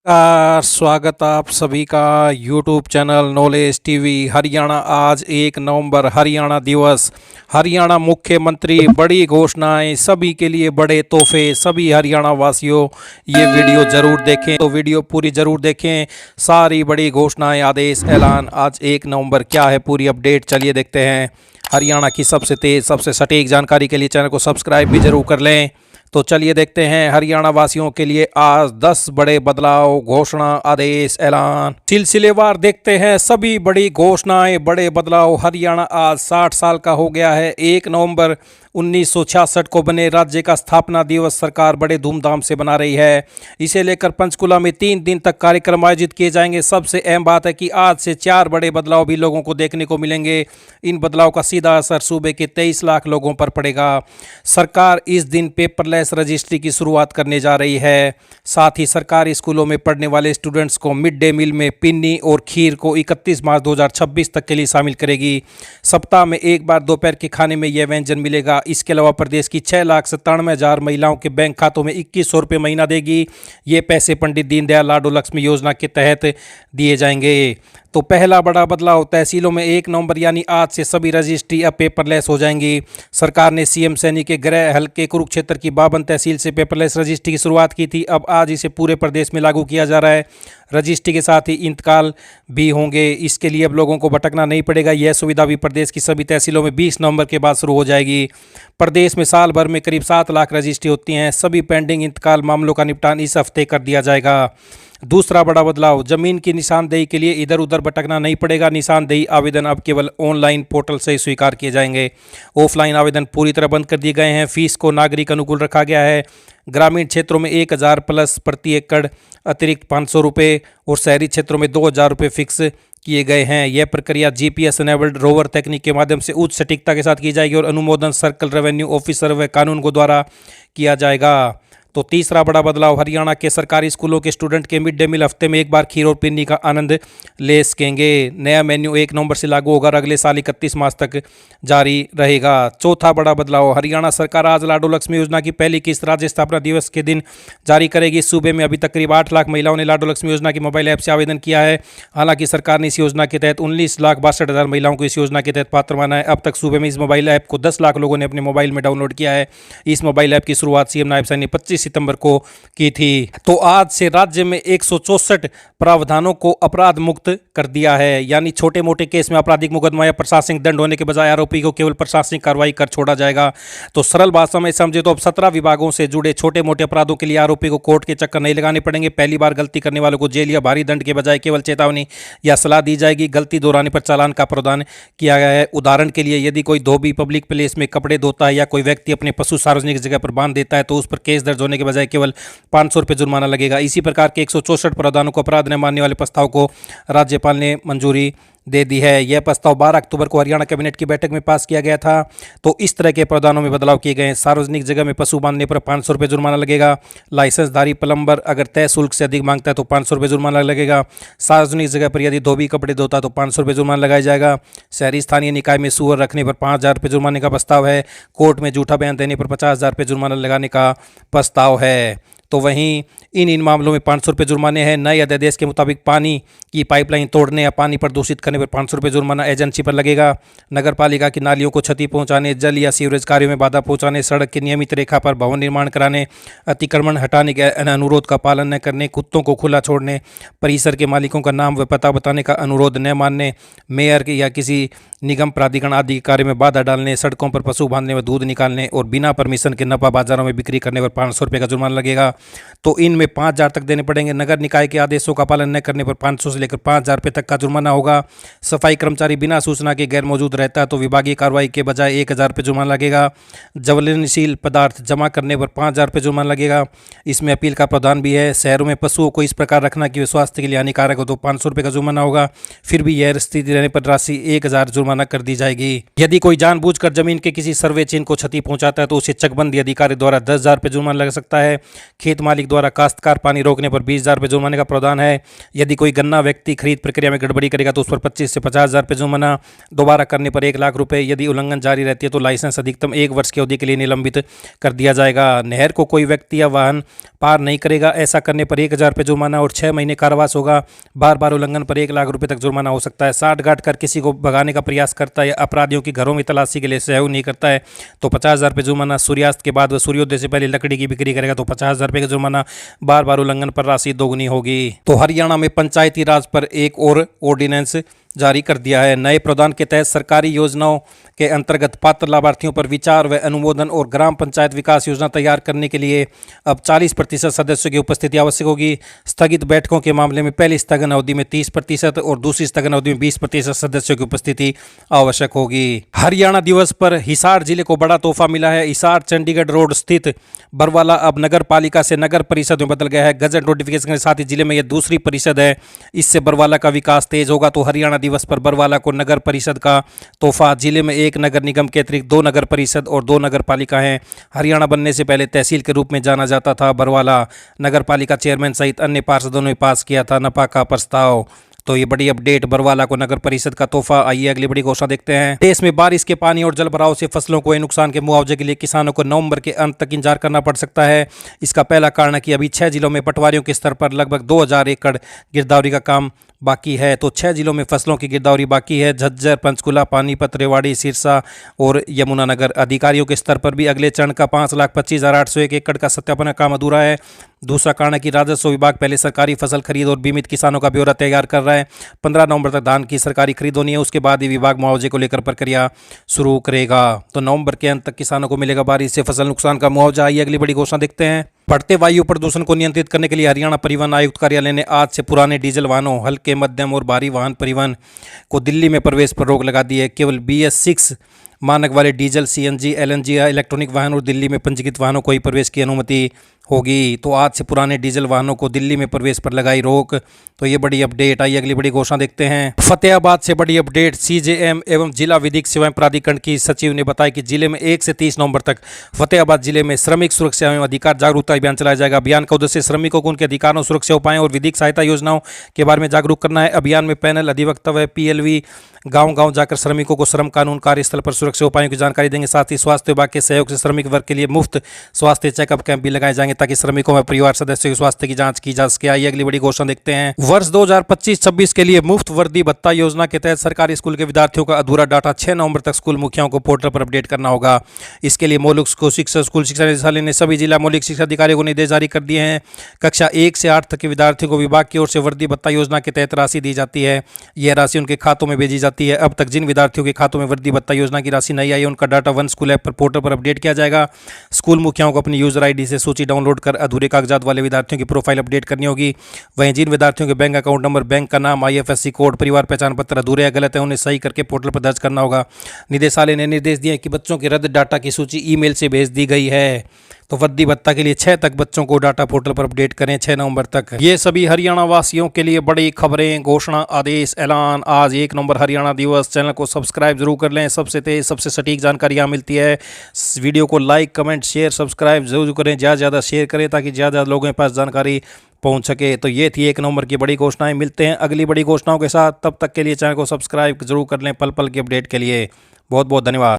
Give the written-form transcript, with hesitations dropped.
स्वागत आप सभी का YouTube channel knowledge TV Haryana. आज 1 नवंबर हरियाणा दिवस। हरियाणा मुख्यमंत्री बड़ी घोषणाएं, सभी के लिए बड़े तोहफे। सभी हरियाणा वासियों ये वीडियो ज़रूर देखें, तो वीडियो पूरी ज़रूर देखें। सारी बड़ी घोषणाएं, आदेश, ऐलान। आज 1 नवंबर क्या है पूरी अपडेट, चलिए देखते हैं। हरियाणा की सबसे तेज़ सबसे सटीक जानकारी के लिए चैनल को सब्सक्राइब भी जरूर कर लें। तो चलिए देखते हैं हरियाणा वासियों के लिए आज 10 बड़े बदलाव, घोषणा, आदेश, ऐलान। सिलसिलेवार देखते हैं सभी बड़ी घोषणाएं, बड़े बदलाव। हरियाणा आज 60 साल का हो गया है। 1 नवंबर 1966 को बने राज्य का स्थापना दिवस सरकार बड़े धूमधाम से मना रही है। इसे लेकर पंचकुला में 3 दिन तक कार्यक्रम आयोजित किए जाएंगे। सबसे अहम बात है कि आज से 4 बड़े बदलाव भी लोगों को देखने को मिलेंगे। इन बदलाव का सीधा असर सूबे के 23 लाख लोगों पर पड़ेगा। सरकार इस दिन पेपरलेस रजिस्ट्री की शुरुआत करने जा रही है। साथ ही सरकारी स्कूलों में पढ़ने वाले स्टूडेंट्स को मिड डे मील में पिन्नी और खीर को 31 मार्च 2026 तक के लिए शामिल करेगी। सप्ताह में एक बार दोपहर के खाने में यह व्यंजन मिलेगा। इसके अलावा प्रदेश की 6,97,000 महिलाओं के बैंक खातों में 2100 रुपये महीना देगी। ये पैसे पंडित दीनदयाल लाडो लक्ष्मी योजना के तहत दिए जाएंगे। तो पहला बड़ा बदलाव, तहसीलों में 1 नवंबर यानी आज से सभी रजिस्ट्री अब पेपरलेस हो जाएंगी। सरकार ने सीएम सैनी के गृह हल्के कुरुक्षेत्र की 52 तहसील से पेपरलेस रजिस्ट्री की शुरुआत की थी। अब आज इसे पूरे प्रदेश में लागू किया जा रहा है। रजिस्ट्री के साथ ही इंतकाल भी होंगे। इसके लिए अब लोगों को भटकना नहीं पड़ेगा। यह सुविधा भी प्रदेश की सभी तहसीलों में 20 नवंबर के बाद शुरू हो जाएगी। प्रदेश में साल भर में करीब 7 लाख रजिस्ट्री होती हैं। सभी पेंडिंग इंतकाल मामलों का निपटान इस हफ्ते कर दिया जाएगा। दूसरा बड़ा बदलाव, जमीन की निशानदेही के लिए इधर उधर भटकना नहीं पड़ेगा। निशानदेही आवेदन अब केवल ऑनलाइन पोर्टल से स्वीकार किए जाएंगे। ऑफलाइन आवेदन पूरी तरह बंद कर दिए गए हैं। फीस को नागरिक अनुकूल रखा गया है। ग्रामीण क्षेत्रों में 1000 प्लस प्रति एकड़ अतिरिक्त 500 रुपये और शहरी क्षेत्रों में 2000 रुपये फिक्स किए गए हैं। यह प्रक्रिया जीपीएस एनेबल्ड रोवर तकनीक के माध्यम से उच्च सटीकता के साथ की जाएगी और अनुमोदन सर्कल रेवेन्यू ऑफिसर व कानून को द्वारा किया जाएगा। तो तीसरा बड़ा बदलाव, हरियाणा के सरकारी स्कूलों के स्टूडेंट के मिड डे मील हफ्ते में एक बार खीर और पिन्नी का आनंद ले सकेंगे। नया मेन्यू 1 नवंबर से लागू होगा और अगले साल 31 मार्च तक जारी रहेगा। चौथा बड़ा बदलाव, हरियाणा सरकार आज लाडो लक्ष्मी योजना की पहली किस्त राज्य स्थापना दिवस के दिन जारी करेगी। सूबे में अभी तक करीब 8 लाख महिलाओं ने लाडो लक्ष्मी योजना की मोबाइल ऐप से आवेदन किया है। हालांकि सरकार ने इस योजना के तहत 19,62,000 महिलाओं को इस योजना के तहत पात्र माना है। अब तक सूबे में इस मोबाइल ऐप को 10 लाख लोगों ने अपने मोबाइल में डाउनलोड किया है। इस मोबाइल ऐप की शुरुआत सीएम नायब सैनी ने 25 सितंबर को की थी। तो आज से राज्य में 164 प्रावधानों को अपराध मुक्त कर दिया है। यानी छोटे मोटे केस में आपराधिक मुकदमा या प्रशासनिक दंड होने के बजाय आरोपी को केवल प्रशासनिक कार्रवाई कर छोड़ा जाएगा। तो सरल भाषा में समझे तो अब 17 विभागों से जुड़े छोटे मोटे अपराधों के लिए आरोपी को कोर्ट के चक्कर नहीं लगाने पड़ेंगे। पहली बार गलती करने वालों को जेल या भारी दंड के बजाय केवल चेतावनी या सलाह दी जाएगी। गलती दोहराने पर चालान का प्रावधान किया गया है। उदाहरण के लिए, यदि कोई धोबी पब्लिक प्लेस में कपड़े धोता है या कोई व्यक्ति अपने पशु सार्वजनिक जगह पर बांध देता है तो उस पर केस दर्ज होने के बजाय केवल 500 रुपये जुर्माना लगेगा। इसी प्रकार के 164 प्रावधानों को अपराध न मानने वाले प्रस्ताव को राज्यपाल ने मंजूरी दे दी है। यह प्रस्ताव 12 अक्टूबर को हरियाणा कैबिनेट की बैठक में पास किया गया था। तो इस तरह के प्रावधानों में बदलाव किए गए हैं। सार्वजनिक जगह में पशु बांधने पर 500 रुपये जुर्माना लगेगा। लाइसेंसधारी प्लम्बर अगर तय शुल्क से अधिक मांगता है तो 500 रुपये जुर्माना लगेगा। सार्वजनिक जगह पर यदि धोबी कपड़े धोता है तो 500 रुपये जुर्माना लगाया जाएगा। शहरी स्थानीय निकाय में सूअर रखने पर 5,000 रुपये जुर्माने का प्रस्ताव है। कोर्ट में झूठा बयान देने पर 50,000 रुपये जुर्माना लगाने का प्रस्ताव है। तो वहीं इन मामलों में 500 रुपये जुर्माने हैं। नए अध्यादेश के मुताबिक पानी की पाइपलाइन तोड़ने या पानी प्रदूषित करने पर 500 रुपये जुर्माना एजेंसी पर लगेगा। नगर पालिका की नालियों को क्षति पहुंचाने, जल या सीवरेज कार्यों में बाधा पहुंचाने, सड़क की नियमित रेखा पर भवन निर्माण कराने, अतिक्रमण हटाने के अनुरोध का पालन न करने, कुत्तों को खुला छोड़ने, परिसर के मालिकों का नाम व पता बताने का अनुरोध न मानने, मेयर या किसी निगम प्राधिकरण आदि के कार्य में बाधा डालने, सड़कों पर पशु बांधने व दूध निकालने और बिना परमिशन के नफा बाजारों में बिक्री करने पर 500 रुपये का जुर्माना लगेगा। तो इनमें 5,000 तक देने पड़ेंगे। नगर निकाय के आदेशों का पालन न करने पर 500 से लेकर 5,000 रुपये तक का जुर्माना होगा। सफाई कर्मचारी बिना सूचना के गैर मौजूद रहता है तो विभागीय कार्रवाई के बजाय 1,000 रुपये जुर्माना लगेगा। ज्वलनशील पदार्थ जमा करने पर 5,000 रुपये जुर्माना लगेगा। इसमें अपील का प्रावधान भी है। शहरों में पशुओं को इस प्रकार रखना कि वे स्वास्थ्य के लिए हानिकारक हो तो 500 रुपये का जुर्माना होगा। फिर भी यह स्थिति रहने पर राशि 1,000 जुर्माना जुर्माना कर दी जाएगी। यदि कोई जानबूझकर जमीन के किसी सर्वे चिन्ह को क्षति पहुंचाता है तो उसे चकबंदी अधिकारी द्वारा 10,000 रुपये जुर्माना लग सकता है। खेत मालिक द्वारा काश्तकार पानी रोकने पर 20,000 रुपये जुर्माने का प्रावधान है। यदि कोई गन्ना व्यक्ति खरीद प्रक्रिया में गड़बड़ी करेगा तो उस पर 25 से 50,000 रुपये जुर्माना, दोबारा करने पर 1,00,000 रुपये। यदि उल्लंघन जारी रहती है तो लाइसेंस अधिकतम 1 वर्ष की अवधि के लिए निलंबित कर दिया जाएगा। नहर को कोई व्यक्ति या वाहन पार नहीं करेगा, ऐसा करने पर 1,000 रुपये जुर्माना और 6 महीने कारावास होगा। बार बार उल्लंघन पर 1,00,000 रुपये तक जुर्माना हो सकता है। साठगांठ कर किसी को भगाने का प्रयास करता है या अपराधियों की घरों में तलाशी के लिए सहयोग नहीं करता है तो 50,000 रुपये जुर्माना। सूर्यास्त के बाद व सूर्योदय से पहले लकड़ी की बिक्री करेगा तो 50,000 रुपये का जुर्माना। बार बार उल्लंघन पर राशि दोगुनी होगी। तो हरियाणा में पंचायती राज पर एक और ऑर्डिनेंस जारी कर दिया है। नए प्रावधान के तहत सरकारी योजनाओं के अंतर्गत पात्र लाभार्थियों पर विचार व अनुमोदन और ग्राम पंचायत विकास योजना तैयार करने के लिए अब 40% सदस्यों की उपस्थिति आवश्यक होगी। स्थगित बैठकों के मामले में पहली स्थगन अवधि में 30% और दूसरी स्थगन अवधि में 20% सदस्यों की उपस्थिति आवश्यक होगी। हरियाणा दिवस पर हिसार जिले को बड़ा तोहफा मिला है। हिसार चंडीगढ़ रोड स्थित बरवाला अब नगर पालिका से नगर परिषद में बदल गया है। गजट नोटिफिकेशन के साथ ही जिले में यह दूसरी परिषद है। इससे बरवाला का विकास तेज होगा। तो हरियाणा दिवस पर बरवाला को नगर परिषद का तोहफा। जिले में 1 नगर निगम के अतिरिक्त 2 नगर परिषद और 2 नगर पालिका हैं। हरियाणा बनने से पहले तहसील के रूप में जाना जाता था। बरवाला नगर पालिका चेयरमैन सहित अन्य पार्षदों ने पास किया था नपा का प्रस्ताव। तो ये बड़ी अपडेट, बरवाला को नगर परिषद का तोहफा। आइए अगली बड़ी घोषणा देखते हैं। देश में बारिश के पानी और जलभराव से फसलों को हुए नुकसान के मुआवजे के लिए किसानों को नवंबर के अंत तक इंतजार करना पड़ सकता है। इसका पहला कारण है कि अभी 6 जिलों में पटवारियों के स्तर पर लगभग 2,000 एकड़ गिरदावरी का काम बाकी है। तो 6 जिलों में फसलों की गिरदावरी बाकी है। झज्जर, पंचकुला, पानीपत, रेवाड़ी, सिरसा और यमुनानगर। अधिकारियों के स्तर पर भी अगले चरण का 5,25,801 एकड़ का सत्यापन का काम अधूरा है। दूसरा कारण है कि राजस्व विभाग पहले सरकारी फसल खरीद और बीमित किसानों का ब्यौरा तैयार कर रहा है। 15 नवंबर तक धान की सरकारी खरीद होनी है। उसके बाद ही विभाग मुआवजे को लेकर प्रक्रिया शुरू करेगा। तो नवंबर के अंत तक किसानों को मिलेगा बारिश से फसल नुकसान का मुआवजा। आइए अगली बड़ी घोषणा देखते हैं। बढ़ते वायु प्रदूषण को नियंत्रित करने के लिए हरियाणा परिवहन आयुक्त कार्यालय ने आज से पुराने डीजल वाहनों, हल्के, मध्यम और भारी वाहन परिवहन को दिल्ली में प्रवेश पर रोक लगा दी है। केवल BS6 मानक वाले डीजल, CNG, LNG या इलेक्ट्रॉनिक वाहन और दिल्ली में पंजीकृत वाहनों को ही प्रवेश की अनुमति होगी। तो आज से पुराने डीजल वाहनों को दिल्ली में प्रवेश पर लगाई रोक। तो ये बड़ी अपडेट। आइए अगली बड़ी घोषणा देखते हैं। फतेहाबाद से बड़ी अपडेट। CJM एवं जिला विधिक सेवाएं प्राधिकरण की सचिव ने बताया कि जिले में 1 से 30 नवंबर तक फतेहाबाद जिले में श्रमिक सुरक्षा एवं अधिकार जागरूकता अभियान चलाया जाएगा। अभियान का उद्देश्य श्रमिकों को उनके अधिकारों, सुरक्षा उपायों और विधिक सहायता योजनाओं के बारे में जागरूक करना है। अभियान में पैनल, अधिवक्ता व PLV गांव-गांव जाकर श्रमिकों को श्रम कानून, कार्यस्थल पर सुरक्षा उपायों की जानकारी देंगे। साथ ही स्वास्थ्य विभाग के सहयोग से श्रमिक वर्ग के लिए मुफ्त स्वास्थ्य चेकअप कैंप भी लगाए जाएंगे ताकि श्रमिकों व परिवार सदस्यों के स्वास्थ्य की जांच की जा सके। आइए अगली बड़ी घोषणा देखते हैं। वर्ष 2025-26 के लिए मुफ्त वर्दी भत्ता योजना के तहत सरकारी स्कूल के विद्यार्थियों का अधूरा डाटा 6 नवंबर तक स्कूल मुखियाओं को पोर्टल पर अपडेट करना होगा। इसके लिए मौलिक शिक्षा स्कूल शिक्षा निदेशालय ने सभी जिला मौलिक शिक्षा अधिकारियों को निर्देश जारी कर दिए हैं। कक्षा 1 से 8 तक के विद्यार्थियों को विभाग की ओर से वर्दी भत्ता योजना के तहत राशि दी जाती है। यह राशि उनके खातों में भेजी जाती है। अब तक जिन विद्यार्थियों के खातों में वर्दी भत्ता योजना की राशि नहीं आई है उनका डाटा वन स्कूल ऐप पर पोर्टल पर अपडेट किया जाएगा। स्कूल मुखियाओं को अपनी यूजर ID से सूची डाउनलोड कर अधूरे कागजात वाले विद्यार्थियों की प्रोफाइल अपडेट करनी होगी। वहीं जिन विद्यार्थियों के बैंक अकाउंट नंबर, बैंक का नाम, IFSC कोड, परिवार पहचान पत्र अधूरे या गलत है उन्हें सही करके पोर्टल पर दर्ज करना होगा। निदेशालय ने निर्देश दिए कि बच्चों के रद्द डाटा की सूची ईमेल से भेज दी गई है। तो वर्दी भत्ता के लिए 6 तक बच्चों को डाटा पोर्टल पर अपडेट करें 6 नवंबर तक। ये सभी हरियाणा वासियों के लिए बड़ी खबरें, घोषणा, आदेश, ऐलान। आज 1 नवंबर हरियाणा दिवस। चैनल को सब्सक्राइब जरूर कर लें। सबसे तेज, सबसे सटीक जानकारी यहाँ मिलती है। वीडियो को लाइक, कमेंट, शेयर, सब्सक्राइब जरूर करें। ज़्यादा से ज़्यादा शेयर करें ताकि ज़्यादा लोगों के पास जानकारी पहुंच सके। तो ये थी 1 नवंबर की बड़ी घोषणाएं। मिलते हैं अगली बड़ी घोषणाओं के साथ। तब तक के लिए चैनल को सब्सक्राइब जरूर कर लें पल पल की अपडेट के लिए। बहुत बहुत धन्यवाद।